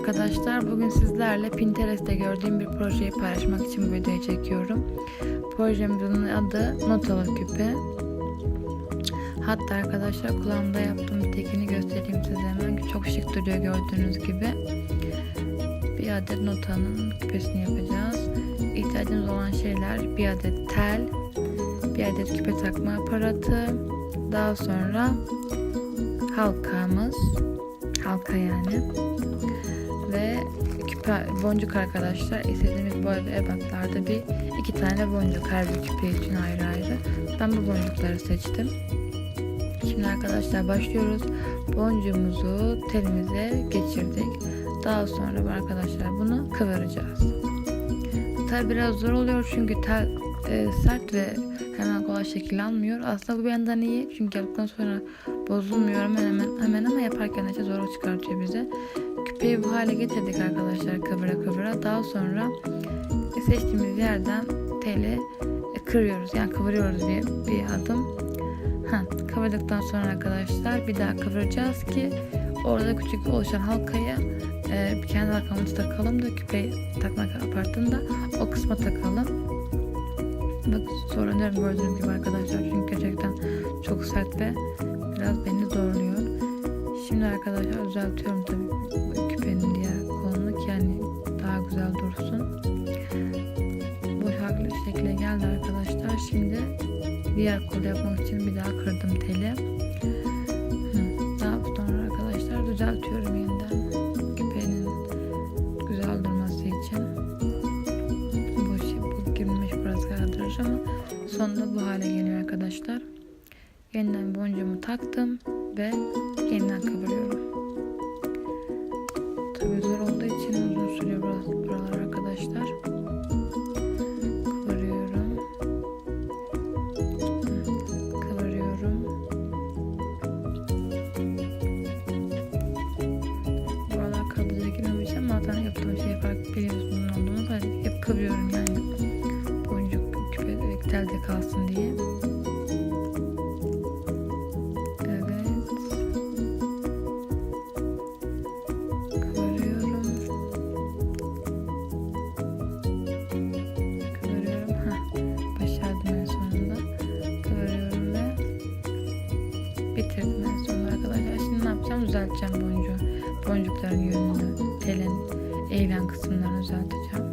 arkadaşlar. Bugün sizlerle Pinterest'te gördüğüm bir projeyi paylaşmak için bu videoyu çekiyorum. Projemizin adı Notalı küpe. Hatta arkadaşlar kulağımda yaptığım bir tekini göstereyim size hemen. Çok şık duruyor gördüğünüz gibi. Bir adet notanın küpesini yapacağız. İhtiyacımız olan şeyler bir adet tel, bir adet küpe takma aparatı, daha sonra halka yani ve küpe, boncuk arkadaşlar. İstediğimiz boy ve ebatlarda iki tane boncuk her bir küpe için ayrı ayrı. Ben bu boncukları seçtim. Şimdi arkadaşlar başlıyoruz. Boncuğumuzu telimize geçirdik. Daha sonra arkadaşlar bunu kıvıracağız. Tabi biraz zor oluyor çünkü tel sert ve hemen kolay şekil almıyor. Aslında bu bir yandan iyi çünkü yaptıktan sonra bozulmuyor hemen ama yaparken de zor çıkartıyor bize. Küpeyi bu hale getirdik arkadaşlar, kıvıra. Daha sonra seçtiğimiz yerden teli kırıyoruz, yani kıvırıyoruz bir adım. Kıvırdıktan sonra arkadaşlar bir daha kıvıracağız ki orada küçük oluşan halkaya kendi halkamızı takalım da küpeyi takmak apartında o kısma takalım. Bak zorlanıyorum gördüğünüz gibi arkadaşlar çünkü gerçekten çok sert ve biraz beni zorluyor. Şimdi arkadaşlar düzeltiyorum tabii küpenin diğer kolunu ki yani daha güzel dursun. Bu farklı şekilde geldi arkadaşlar. Şimdi diğer kolu yapmak için bir daha kırdım teli. Daha sonra arkadaşlar düzeltiyorum yeniden küpenin güzel durması için. Bu girmiş biraz kaldırır ama sonunda bu hale geliyor arkadaşlar. Yeniden boncuğumu taktım ve yeniden kıvırıyorum. Tabii zor olduğu için uzun sürüyor buralar arkadaşlar. Kıvırıyorum. Buralar kalıcı girmemiş ama zaten yaptığım şey farklı, biliyorsunuz bunun olduğunu. Ben hep kıvırıyorum yani. Boncuk küpe telde kalsın diye. Bitirdim en sonunda arkadaşlar. Şimdi ne yapacağım? Düzelteceğim boncukların yönünü, telin eğilen kısımlarını düzelteceğim.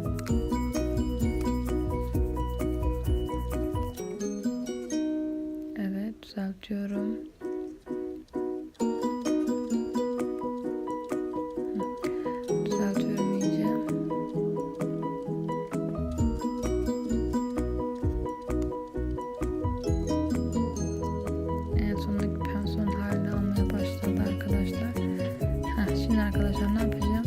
Evet, düzeltiyorum. Düzeltiyorum iyice. Şimdi arkadaşlar ne yapacağım?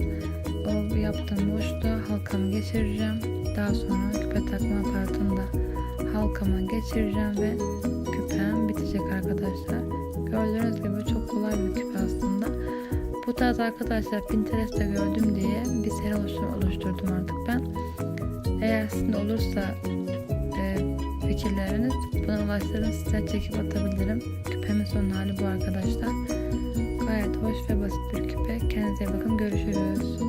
O yaptığım boşluğa halkamı geçireceğim. Daha sonra küpe takma aparatını da halkama geçireceğim ve küpem bitecek arkadaşlar. Gördüğünüz gibi çok kolay bir küpe aslında. Bu tarz arkadaşlar Pinterest'te gördüm diye bir seri oluşturdum artık ben. Eğer sizin olursa fikirleriniz bana ulaştırın, size çekip atabilirim. Küpemin son hali bu arkadaşlar. Gayet hoş ve basit bir küpe. Kendinize bakın. Görüşürüz.